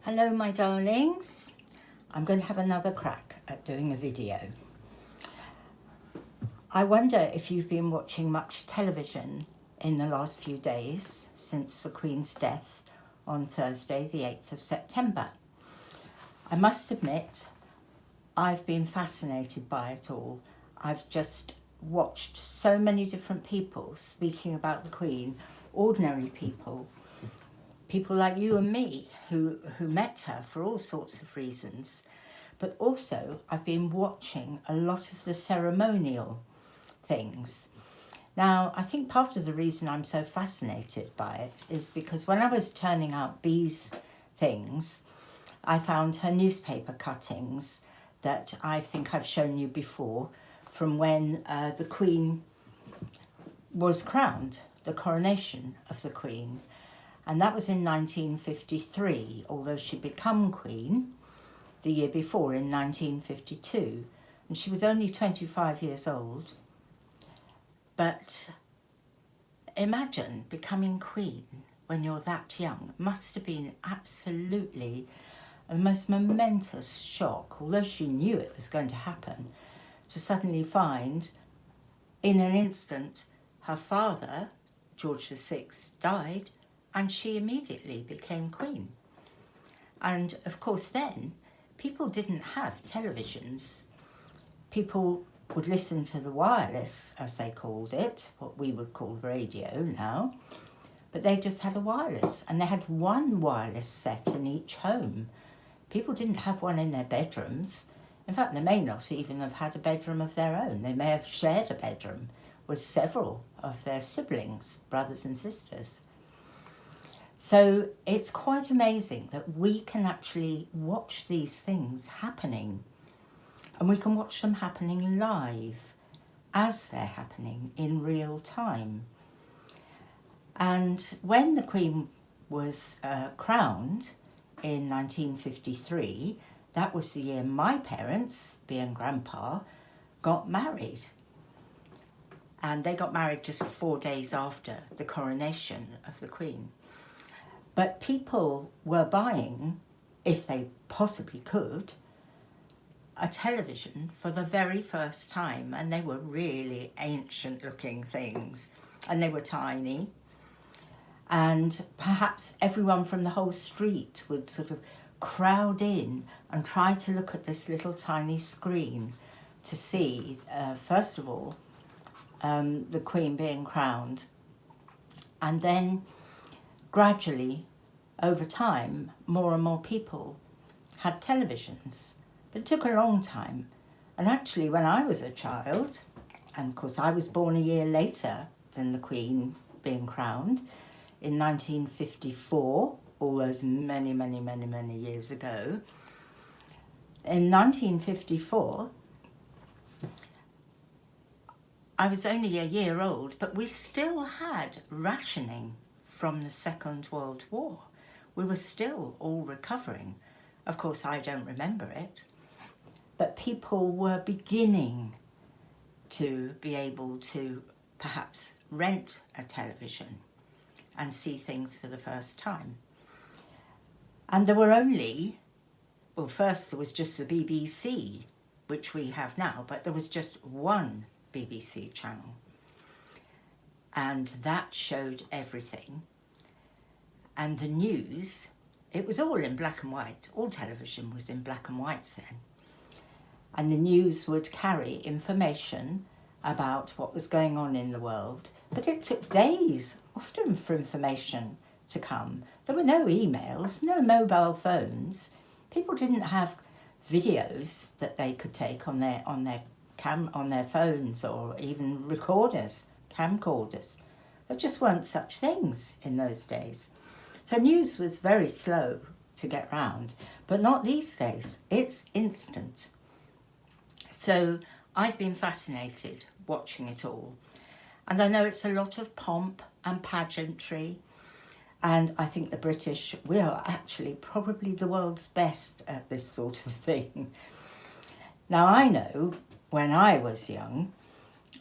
Hello my darlings, I'm going to have another crack at doing a video. I wonder if you've been watching much television in the last few days since the Queen's death on Thursday the 8th of September. I must admit, I've been fascinated by it all. I've just watched so many different people speaking about the Queen, ordinary people like you and me who met her for all sorts of reasons. But also I've been watching a lot of the ceremonial things. Now, I think part of the reason I'm so fascinated by it is because when I was turning out Bee's things, I found her newspaper cuttings that I think I've shown you before from when the Queen was crowned, the coronation of the Queen. And that was in 1953, although she'd become Queen the year before in 1952. And she was only 25 years old. But imagine becoming Queen when you're that young. It must have been absolutely the most momentous shock, although she knew it was going to happen, to suddenly find in an instant her father, George VI, died, and she immediately became Queen. And of course then, people didn't have televisions. People would listen to the wireless, as they called it, what we would call radio now, but they just had a wireless, and they had one wireless set in each home. People didn't have one in their bedrooms. In fact, they may not even have had a bedroom of their own. They may have shared a bedroom with several of their siblings, brothers and sisters. So it's quite amazing that we can actually watch these things happening, and we can watch them happening live as they're happening in real time. And when the Queen was crowned in 1953, that was the year my parents, Bea and Grandpa, got married. And they got married just 4 days after the coronation of the Queen. But people were buying, if they possibly could, a television for the very first time, and they were really ancient looking things, and they were tiny. And perhaps everyone from the whole street would sort of crowd in and try to look at this little tiny screen to see, first of all, the Queen being crowned, and then gradually, over time, more and more people had televisions. But it took a long time. And actually, when I was a child, and of course I was born a year later than the Queen being crowned, in 1954, all those many, many, many, many years ago, in 1954, I was only a year old, but we still had rationing from the Second World War. We were still all recovering. Of course, I don't remember it, but people were beginning to be able to perhaps rent a television and see things for the first time. And there were only, well, first there was just the BBC, which we have now, but there was just one BBC channel. And that showed everything. And the news, it was all in black and white. All television was in black and white then. And the news would carry information about what was going on in the world. But it took days, often, for information to come. There were no emails, no mobile phones. People didn't have videos that they could take on their phones, or even recorders, camcorders. There just weren't such things in those days. So news was very slow to get round, but not these days. It's instant. So I've been fascinated watching it all. And I know it's a lot of pomp and pageantry. And I think the British, we are actually probably the world's best at this sort of thing. Now, I know when I was young,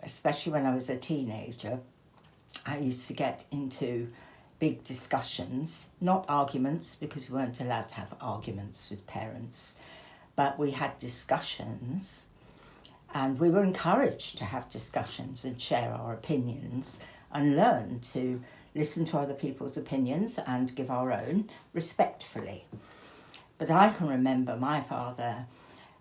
especially when I was a teenager, I used to get into big discussions, not arguments, because we weren't allowed to have arguments with parents, but we had discussions, and we were encouraged to have discussions and share our opinions and learn to listen to other people's opinions and give our own respectfully. But I can remember my father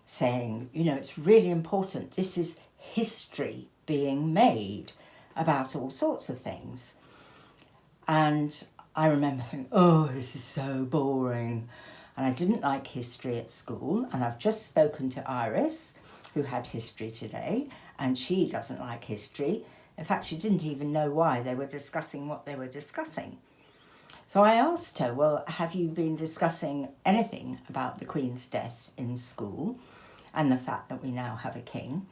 saying, you know, it's really important. This is history being made about all sorts of things. And I remember thinking, oh, this is so boring. And I didn't like history at school. And I've just spoken to Iris, who had history today, and she doesn't like history. In fact, she didn't even know why they were discussing what they were discussing. So I asked her, well, have you been discussing anything about the Queen's death in school and the fact that we now have a king?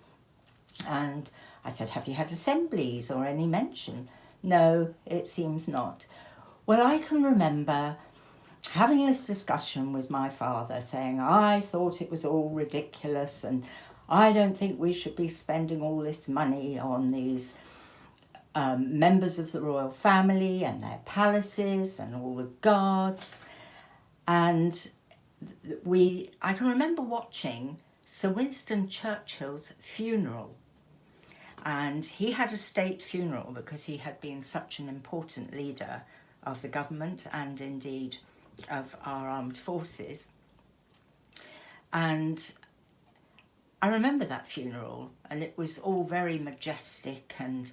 And I said, have you had assemblies or any mention? No, it seems not. Well, I can remember having this discussion with my father saying, I thought it was all ridiculous and I don't think we should be spending all this money on these members of the royal family and their palaces and all the guards. And I can remember watching Sir Winston Churchill's funeral. And he had a state funeral because he had been such an important leader of the government and indeed of our armed forces. And I remember that funeral, and it was all very majestic, and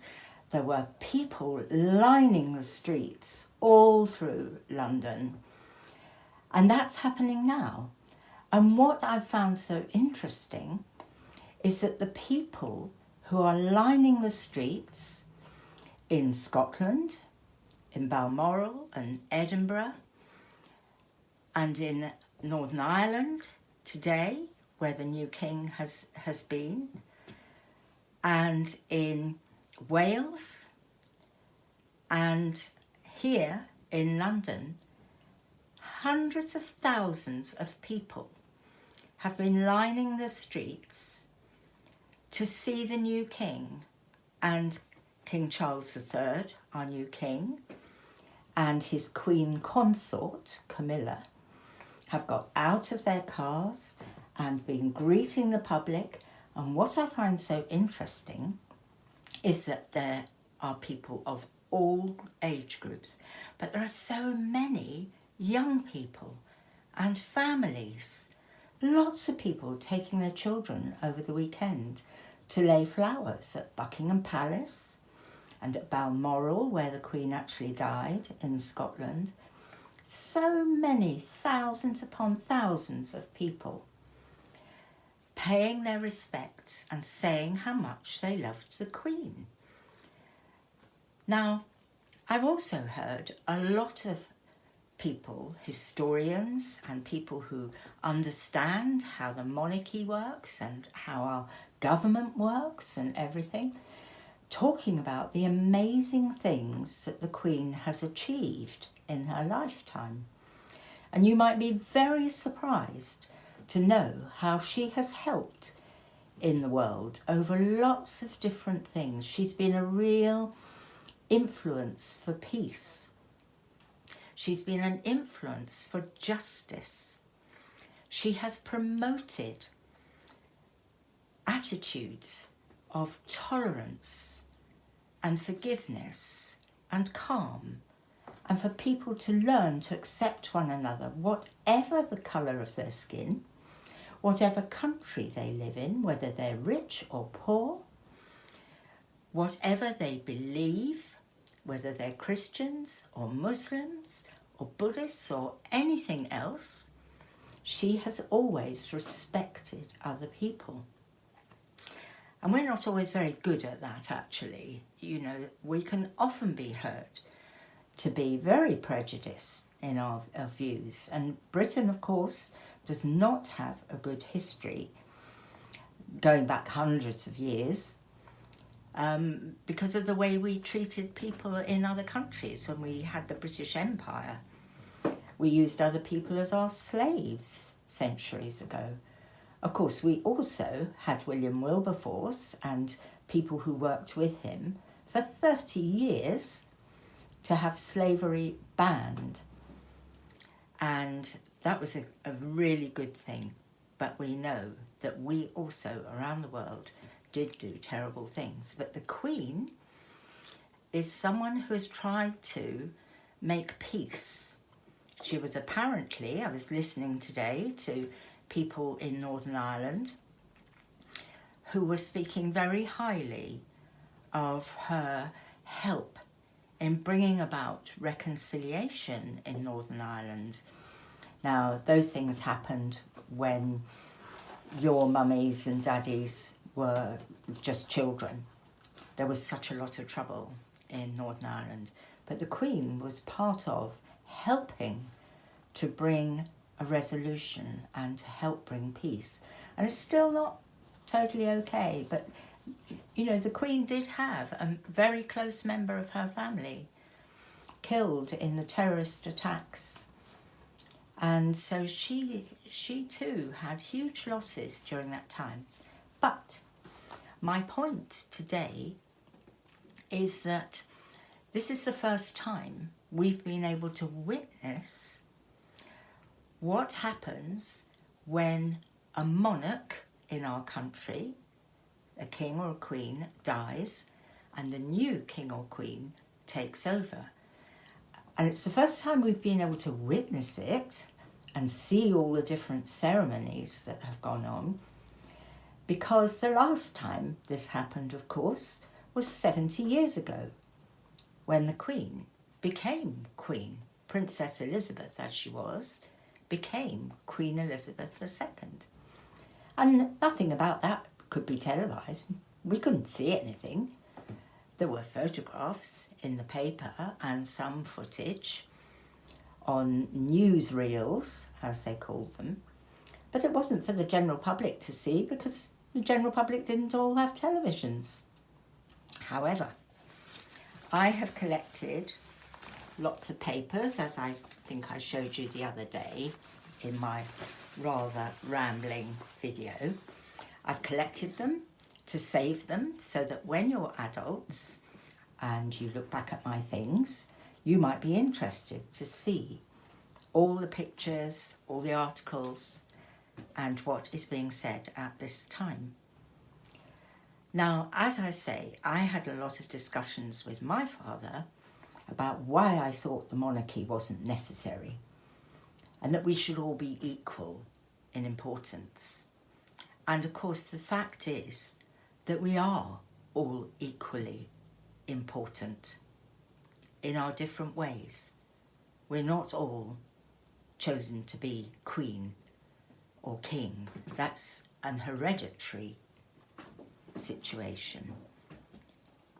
there were people lining the streets all through London. And that's happening now. And what I found so interesting is that the people who are lining the streets in Scotland, in Balmoral and Edinburgh, and in Northern Ireland today, where the new king has been, and in Wales, and here in London, hundreds of thousands of people have been lining the streets to see the new king, and King Charles III, our new king, and his queen consort, Camilla, have got out of their cars and been greeting the public. And what I find so interesting is that there are people of all age groups, but there are so many young people and families. Lots of people taking their children over the weekend to lay flowers at Buckingham Palace and at Balmoral, where the Queen actually died in Scotland. So many, thousands upon thousands of people paying their respects and saying how much they loved the Queen. Now, I've also heard a lot of people, historians and people who understand how the monarchy works and how our government works and everything, talking about the amazing things that the Queen has achieved in her lifetime. And you might be very surprised to know how she has helped in the world over lots of different things. She's been a real influence for peace. She's been an influence for justice. She has promoted attitudes of tolerance and forgiveness and calm, and for people to learn to accept one another, whatever the colour of their skin, whatever country they live in, whether they're rich or poor, whatever they believe, whether they're Christians or Muslims or Buddhists or anything else. She has always respected other people. And we're not always very good at that, actually. You know, we can often be heard to be very prejudiced in our views. And Britain, of course, does not have a good history going back hundreds of years because of the way we treated people in other countries. When we had the British Empire, we used other people as our slaves centuries ago. Of course, we also had William Wilberforce and people who worked with him for 30 years to have slavery banned. And that was a really good thing. But we know that we also, around the world, did do terrible things. But the Queen is someone who has tried to make peace. She was apparently, I was listening today to people in Northern Ireland who were speaking very highly of her help in bringing about reconciliation in Northern Ireland. Now, those things happened when your mummies and daddies were just children. There was such a lot of trouble in Northern Ireland. But the Queen was part of helping to bring a resolution and to help bring peace. And it's still not totally okay, but you know, the Queen did have a very close member of her family killed in the terrorist attacks. And so she too had huge losses during that time. But my point today is that this is the first time we've been able to witness what happens when a monarch in our country, a king or a queen, dies and the new king or queen takes over. And it's the first time we've been able to witness it and see all the different ceremonies that have gone on, because the last time this happened, of course, was 70 years ago, when the Queen became Queen. Princess Elizabeth, as she was, became Queen Elizabeth II. And nothing about that could be televised. We couldn't see anything. There were photographs in the paper and some footage on newsreels, as they called them. But it wasn't for the general public to see, because the general public didn't all have televisions. However, I have collected lots of papers, as I think I showed you the other day in my rather rambling video. I've collected them to save them so that when you're adults and you look back at my things, you might be interested to see all the pictures, all the articles, and what is being said at this time. Now, as I say, I had a lot of discussions with my father about why I thought the monarchy wasn't necessary and that we should all be equal in importance. And of course, the fact is that we are all equally important in our different ways. We're not all chosen to be queen or king. That's an hereditary situation.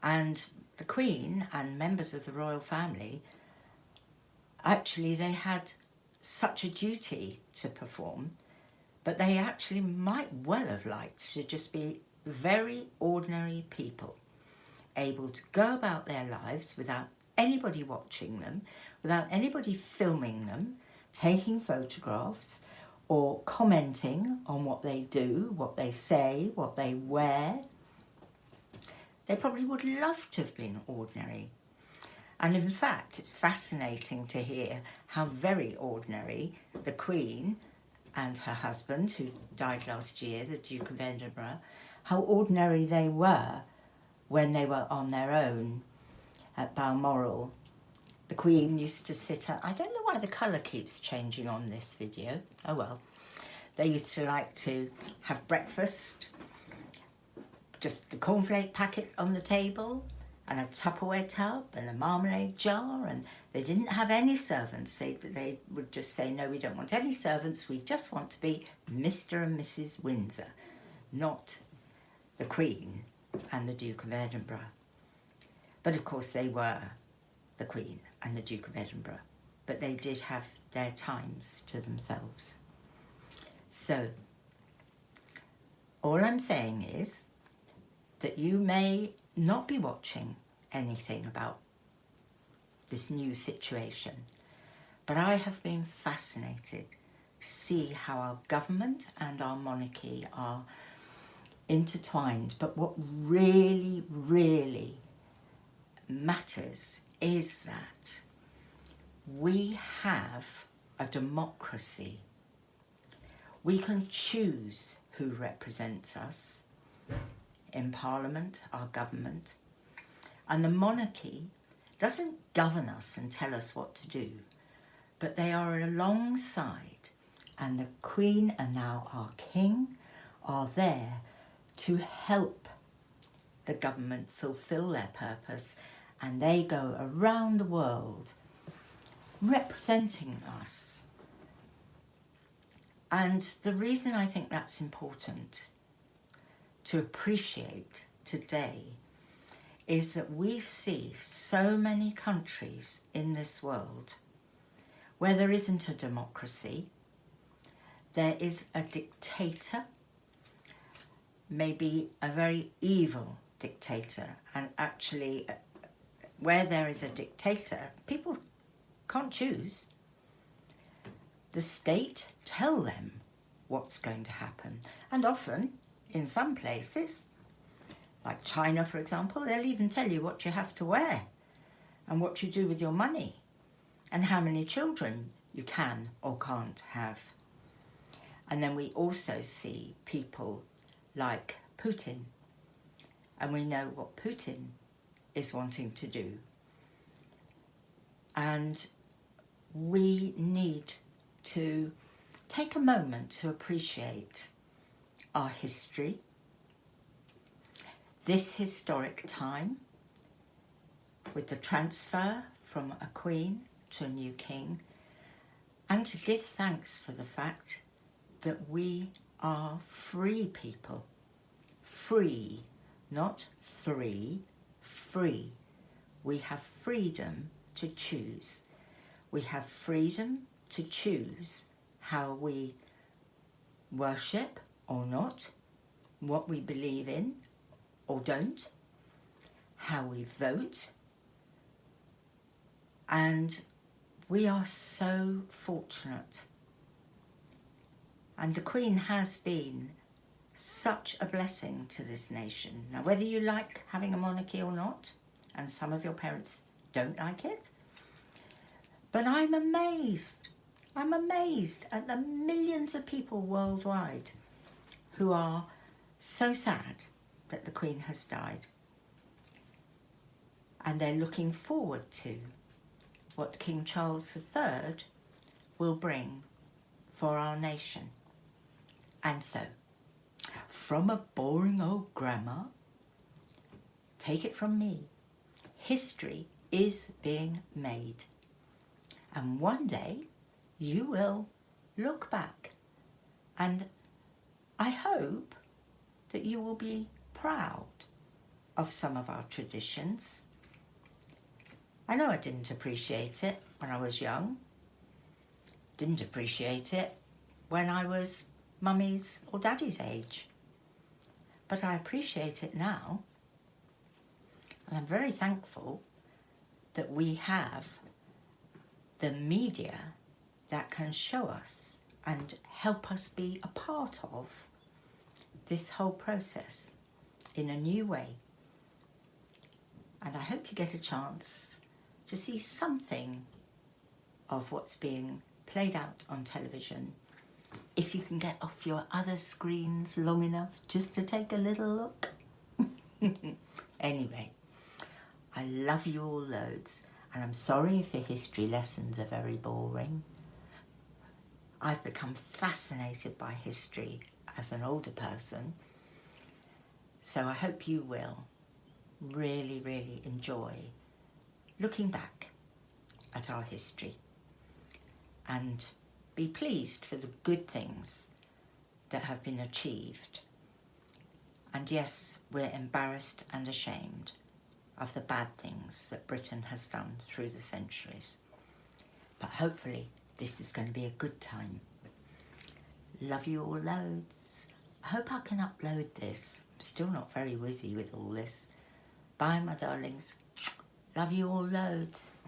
And the Queen and members of the royal family, actually they had such a duty to perform, but they actually might well have liked to just be very ordinary people, able to go about their lives without anybody watching them, without anybody filming them, taking photographs, or commenting on what they do, what they say, what they wear. They probably would love to have been ordinary. And in fact, it's fascinating to hear how very ordinary the Queen and her husband, who died last year, the Duke of Edinburgh, how ordinary they were when they were on their own at Balmoral. The Queen used to sit at, I don't know why the colour keeps changing on this video, oh well. They used to like to have breakfast, just the cornflake packet on the table and a Tupperware tub and a marmalade jar, and they didn't have any servants. They would just say, no, we don't want any servants, we just want to be Mr. and Mrs. Windsor, not the Queen and the Duke of Edinburgh. But of course they were the Queen and the Duke of Edinburgh, but they did have their times to themselves. So, all I'm saying is that you may not be watching anything about this new situation, but I have been fascinated to see how our government and our monarchy are intertwined. But what really, really matters is that we have a democracy. We can choose who represents us in Parliament, our government, and the monarchy doesn't govern us and tell us what to do, but they are alongside, and the Queen and now our King are there to help the government fulfil their purpose, and they go around the world representing us. And the reason I think that's important to appreciate today is that we see so many countries in this world where there isn't a democracy, there is a dictator, maybe a very evil dictator, and actually where there is a dictator, people can't choose. The state tell them what's going to happen, and often in some places, like China for example, they'll even tell you what you have to wear and what you do with your money and how many children you can or can't have. And then we also see people like Putin, and we know what Putin is wanting to do. And we need to take a moment to appreciate our history, this historic time with the transfer from a queen to a new king, and to give thanks for the fact that we are free people. Free, not three, free. We have freedom to choose. We have freedom to choose how we worship or not, what we believe in or don't, how we vote. And we are so fortunate. And the Queen has been such a blessing to this nation. Now, whether you like having a monarchy or not, and some of your parents don't like it, but I'm amazed at the millions of people worldwide who are so sad that the Queen has died. And they're looking forward to what King Charles III will bring for our nation. And so, from a boring old grandma, take it from me, history is being made. And one day you will look back, and I hope that you will be proud of some of our traditions. I know I didn't appreciate it when I was young, didn't appreciate it when I was mummy's or daddy's age, but I appreciate it now, and I'm very thankful that we have the media that can show us and help us be a part of this whole process in a new way. And I hope you get a chance to see something of what's being played out on television, if you can get off your other screens long enough just to take a little look. Anyway, I love you all loads, and I'm sorry if your history lessons are very boring. I've become fascinated by history as an older person, so I hope you will really, really enjoy looking back at our history and be pleased for the good things that have been achieved. And yes, we're embarrassed and ashamed of the bad things that Britain has done through the centuries. But hopefully this is going to be a good time. Love you all loads. I hope I can upload this. I'm still not very wizzy with all this. Bye, my darlings. Love you all loads.